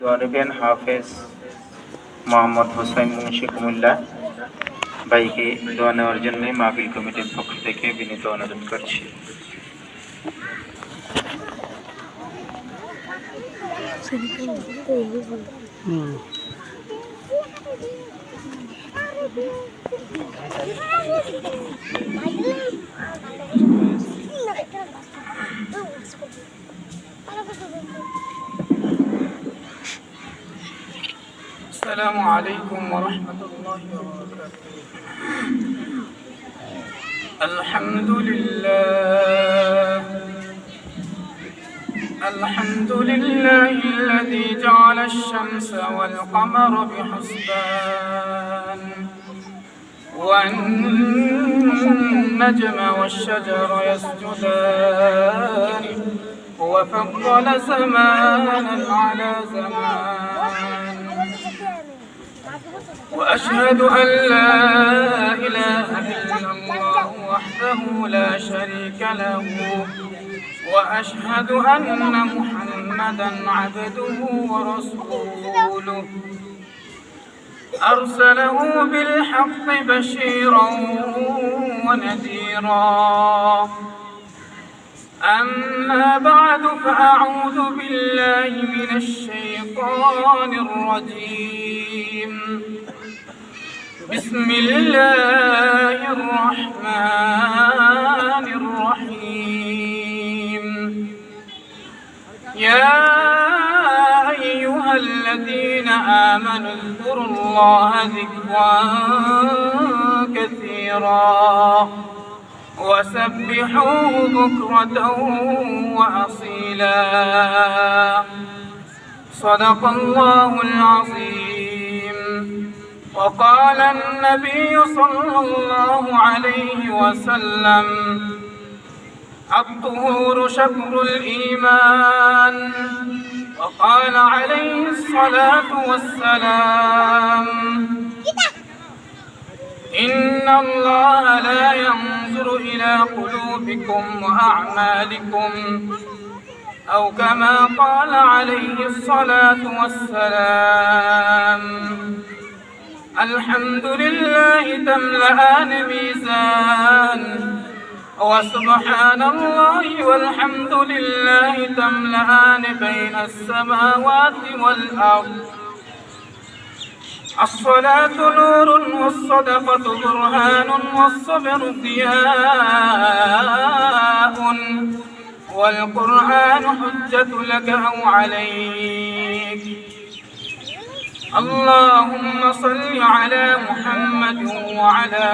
দোয়া নেবেন হাফেজ মোহাম্মদ হোসেন মুন্সি কুমিল্লা ভাইকে দোয়া নেওয়ার জন্য মাহফিল কমিটির পক্ষ থেকে বিনীত অনুরোধ করছি। السلام عليكم ورحمة الله وبركاته. الحمد لله الذي جعل الشمس والقمر بحسبان والنجم والشجر يسجدان وفضل زمانا على زمان وأشهد أن لا إله إلا الله وحده لا شريك له وأشهد أن محمدا عبده ورسوله أرسله بالحق بشيرا ونذيرا. أما بعد فأعوذ بالله من الشيطان الرجيم. بسم الله الرحمن الرحيم. يا أيها الذين آمنوا اذكروا الله ذكرا كثيرا وسبحوه بكرة وأصيلا. صدق الله العظيم. وقال النبي صلى الله عليه وسلم الطهور شطر الإيمان. وقال عليه الصلاة والسلام إن الله لا ينظر إلى قلوبكم وأعمالكم أو كما قال عليه الصلاة والسلام. الحمد لله تملأان ميزان وسبحان الله والحمد لله تملأان بين السماوات والأرض. الصلاة نور والصدقة برهان والصبر ضياء والقرآن حجة لك أو عليك. اللهم صل على محمد وعلى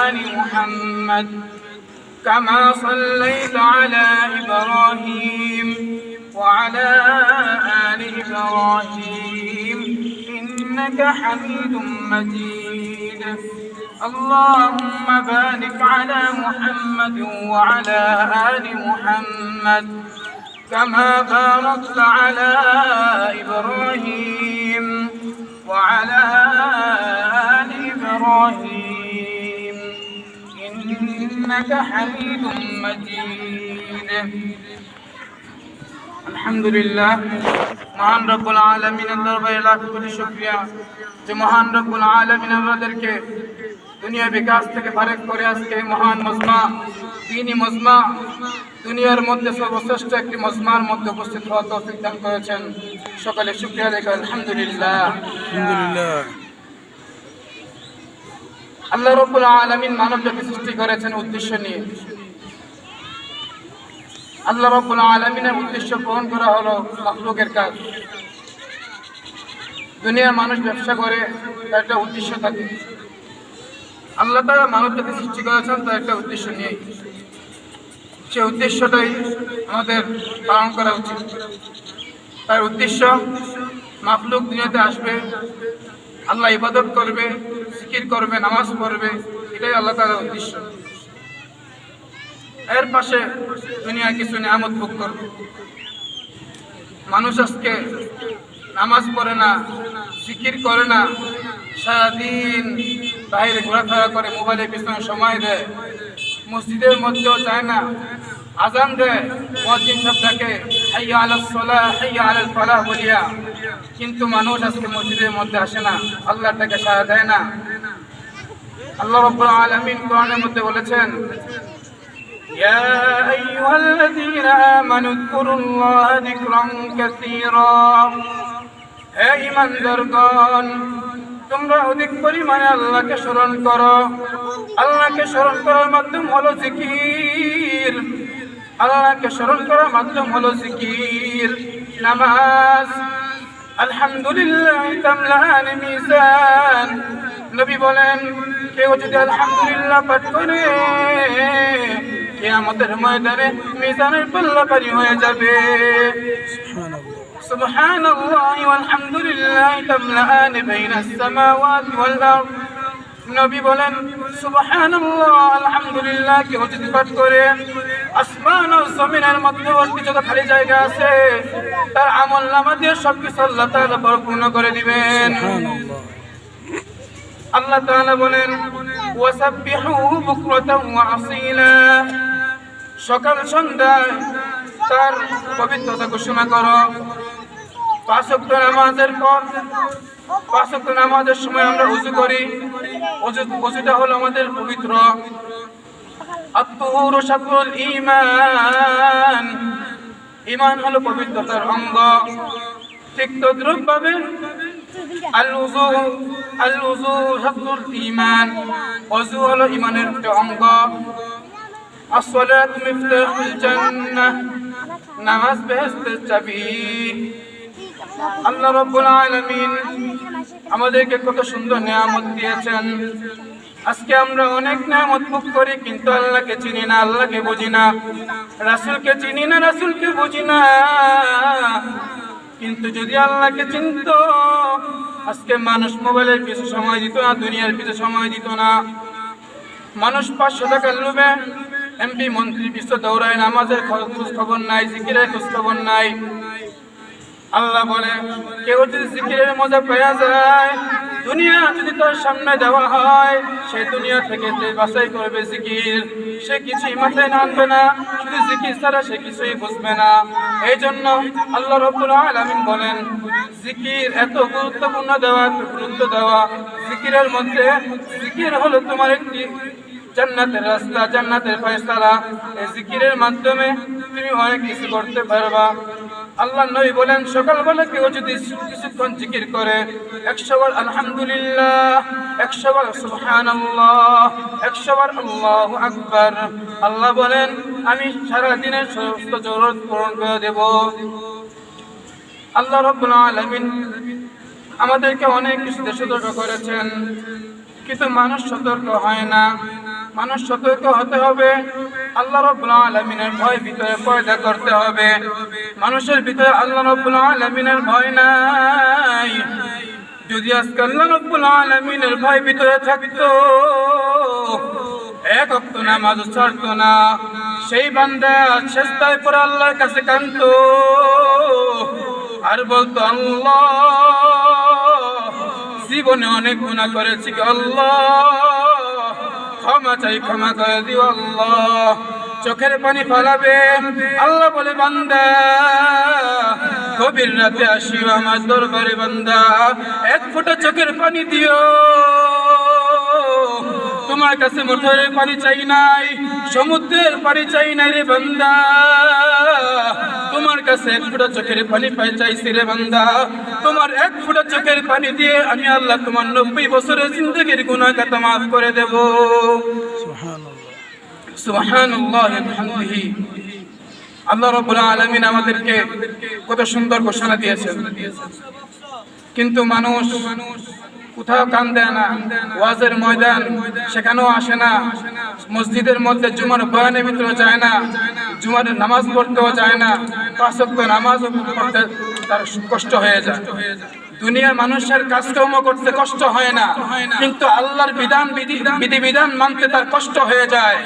آل محمد كما صليت على إبراهيم وعلى آل إبراهيم إنك حميد مجيد. اللهم بارك على محمد وعلى آل محمد كما باركت على إبراهيم وعلى آل إبراهيم إنك حميد مجيد. আলহামদুলিল্লাহ, মহান রব্বুল আলামিনের দরবারে লাখ কোটি শুকরিয়া যে মহান রব্বুল আলামিন আমাদেরকে দুনিয়া বিকাশ থেকে ফারেক করে আজকে মহান মজমা দ্বীনি মজমা দুনিয়ার মধ্যে সর্বশ্রেষ্ঠ একটি মজমার মধ্যে উপস্থিত হওয়ার তৌফিক দান করেছেন। সকলে শুকরিয়া আদায় করেন আলহামদুলিল্লাহ। আল্লাহ রব্বুল আলামিন মানব জাতি সৃষ্টি করেছেন উদ্দেশ্য নিয়ে। আল্লাহ রাব্বুল আলামিনের উদ্দেশ্য পূরণ করা হলো মাখলুকের কাজ। দুনিয়ার মানুষ ব্যবসা করে, তার একটা উদ্দেশ্য থাকে। আল্লাহ তাআলা মানব জাতি সৃষ্টি করেছেন তার একটা উদ্দেশ্য নিয়ে। সেই উদ্দেশ্যটাই আমাদের পালন করা উচিত। তার উদ্দেশ্য মাখলুক দুনিয়াতে আসবে, আল্লাহ ইবাদত করবে, জিকির করবে, নামাজ পড়বে, এটাই আল্লাহ তাআলার উদ্দেশ্য। এর পাশে দুনিয়ার কিছু নিয়ামত ভোগ করবে। মানুষ আজকে নামাজ পড়ে না, জিকির করে না, সারাদিন বাইরে ঘোরাফেরা করে, মোবাইলের পিছনে সময় দেয়, মসজিদের মধ্যেও যায় না, আজান দেয়, মুয়াজ্জিন সাহেব ডাকে হাইয়া আলাস সালাহ হাইয়া আলাল ফালাহ বলিয়া, কিন্তু মানুষ আজকে মসজিদের মধ্যে আসে না, আল্লাহর ডাকে সাড়া দেয় না। আল্লাহ রাব্বুল আলামিন কোরআনের মধ্যে বলেছেন, ইয়া আইয়ুহাল্লাযীনা আমানু যকুরুল্লাহা যিকরান কাসীরা, হে ঈমানদারগণ তোমরা অধিক পরিমাণে আল্লাহকে স্মরণ করো। আল্লাহকে স্মরণ করার মাধ্যম হলো জিকির, আল্লাহকে স্মরণ করার মাধ্যম হলো জিকির, নামাজ। আলহামদুলিল্লাহ তামলান মিজান, নবী বলেন কেউ যদি আলহামদুলিল্লাহ পাঠ করে কিয়ামতের ময়দানে মিজানের পাল্লা ভারী হয়ে যাবে। সুবহানাল্লাহি ওয়ালহামদুলিল্লাহি তামলান বাইনাস সামাওয়াতি ওয়াল আরদ, নবী বলেন সুবহানাল্লাহ আলহামদুলিল্লাহ কেউ যদি পাঠ করে আসমান ও জমিনের মধ্যবর্তী যত খালি জায়গা আছে তার আমলনামা দিয়ে সবকিছু আল্লাহ তাআলা পরিপূর্ণ করে দিবেন। আল্লাহ তাআলা বলেন ওয়াসাব্বিহুহু বুকরাতান ওয়া আসীলা, সকাল সন্ধ্যায় তার পবিত্রতা ঘোষণা করো। পাঁচ ওয়াক্ত নামাজের পর, পাঁচ ওয়াক্ত নামাজের সময় আমরা ওযু করি, ওযুটা হলো আমাদের পবিত্র। আত-তুহুরু শাতরুল ঈমান, ঈমান হলো পবিত্রতার অঙ্গ। ঠিক তদ্রূপভাবে আল-ওযু শাতরুল ঈমান, ওযু হলো ঈমানের একটা অঙ্গ। as-সালাতু মিফতাহুল জান্নাহ, নামাজ বেহেশতের চাবি। আল্লাহ রাব্বুল আলামিন আমাদেরকে কত সুন্দর নিয়ামত দিয়েছেন। আজকে আমরা অনেক নিয়ামত ভোগ করি কিন্তু আল্লাহকে চিনি না, আল্লাহকে বুঝি না, রাসূলকে চিনি না, রাসূলকে বুঝি না। কিন্তু যদি আল্লাহকে চিনত আজকে মানুষ মোবাইলের পিছে সময় দিত না, দুনিয়ার পিছে সময় দিত না। মানুষ 500 টাকার লোভে এমপি মন্ত্রীর পিছে দৌড়ায়, নামাজের খোঁজ খবর নাই, জিকিরের খোঁজ খবর নাই। আল্লাহ বলে কেউ যদি জিকিরের মজা পেয়ে যায়, দুনিয়া যদি তার সামনে দেওয়া হয়, সে দুনিয়া থেকে যে বাছাই করবে জিকির, সে কিছুই মাথায় আনবে না, শুধু জিকির ছাড়া সে কিছুই বুঝবে না। এই জন্য আল্লাহ রাব্বুল আলামিন বলেন জিকির এত গুরুত্বপূর্ণ দেওয়া, এত গুরুত্ব দেওয়া। জিকিরের মধ্যে জিকির হলো তোমার একটি জান্নাতের রাস্তা, জান্নাতের ফয়সালা। এই জিকিরের মাধ্যমে তুমি অনেক কিছু করতে পারবা। আল্লাহ নবী বলেন সকালবেলা কেউ যদি কিছুক্ষণ জিকির করে, 100 বার আলহামদুলিল্লাহ, 100 বার সুবহানাল্লাহ, 100 বার আল্লাহু আকবার, আল্লাহ বলেন আমি সারা দিনের সমস্ত জরুরত পূরণ করে দেব। আল্লাহ রাব্বুল আলামিন আমাদেরকে অনেক কিছু সতর্ক করেছেন, কিন্তু মানুষ সতর্ক হয় না। মানুষ সতর্ক হতে হবে, আল্লাহ রাব্বুল আলামিনের ভয় ভিতরে পয়দা করতে হবে। মানুষের ভিতরে আল্লাহ রাব্বুল আলামিনের ভয় নাই। যদি আজকে আল্লাহ রাব্বুল আলামিনের ভয় ভিতরে থাকতো, এক ওয়াক্ত নামাজ ছাড়তো না, সেই বান্দা সিজদায় পড়ে আল্লাহর কাছে কাঁদতো আর বলতো আল্লাহ জীবনে অনেক গুনাহ করেছি, আল্লাহ ক্ষমা চাই, ক্ষমা করে দিও আল্লাহ। চোখের পানি ফেলাবে, আল্লাহ বলে বান্দা গভীর রাতে আসিও আমার দরবারে, বান্দা 1 ফোঁটা চোখের পানি দিও। তোমার কাছে মোটরের পানি চাই নাই, সমুদ্রের পানি চাই নাই রে বান্দা, তোমার কাছে 1 ফোঁটা চোখের পানি চাইছি রে বান্দা। তোমার 1 ফোঁটা চোখের পানি দিয়ে আমি আল্লাহ তোমার 90 বছরের জিন্দেগির গুনাহ খাতা মাফ করে দেব। সুবহানাল্লাহ, সুবহানাল্লাহ বিহামদিহি। আল্লাহ রাব্বুল আলামিন আমাদেরকে কত সুন্দর ঘোষণা দিয়েছেন, কিন্তু মানুষ কোথাও কান দেয় না। ওয়াজের ময়দান সেখানেও আসে না, মসজিদের মধ্যে জুমার বয়ানের ভিতরে যায় না, জুমার নামাজ পড়তেও যায় না, 5 ওয়াক্ত নামাজও পড়তে তার কষ্ট হয়ে যায়। দুনিয়ার মানুষের কাজকর্ম করতে কষ্ট হয় না, কিন্তু আল্লাহর বিধিবিধান মানতে তার কষ্ট হয়ে যায়।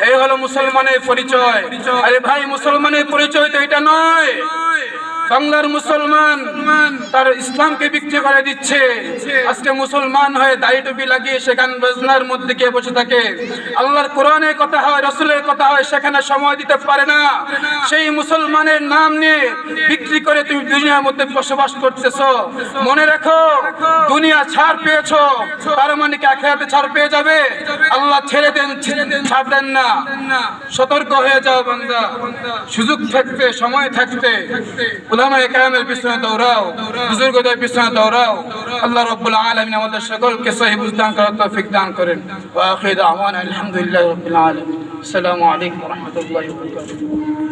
এই হলো মুসলমানের পরিচয়। আরে ভাই, মুসলমানের পরিচয় তো এটা নয়। বাংলার মুসলমান তার ইসলামকে বিক্রি করে দিচ্ছে। আজকে মুসলমান হয়ে দাড়ি টুপি লাগিয়ে সেখানে বাজনার মধ্যে গিয়ে বসে থাকে। আল্লাহর কোরআনের কথা হয়, রাসূলের কথা হয়, সেখানে সময় দিতে পারে না। সেই মুসলমানের নাম নিয়ে বিক্রি করে তুমি দুনিয়ার মধ্যে বসবাস করতেছো। মনে রাখো, দুনিয়া ছাড় পেয়েছো, তার মানে কি আখিরাতে ছাড় পেয়ে যাবে? আল্লাহ ছেড়ে দেন, ছাড় দেন না। সতর্ক হয়ে যাও বান্দা। সুযোগ থাকতে, সময় থাকতে উলামায়ে কেরামের পিছনে দৌড়াও, বুজুর্গদের পিছনে দৌড়াও। আল্লাহ রাব্বুল আলামিন আমাদের সকলকে সহিহ বুঝদান করার তৌফিক দান করেন। ওয়া আখিরু দাওয়ানা আলহামদুলিল্লাহি রাব্বিল আলামিন। আসসালামু আলাইকুম ওয়া রাহমাতুল্লাহি ওয়া বারাকাতুহু।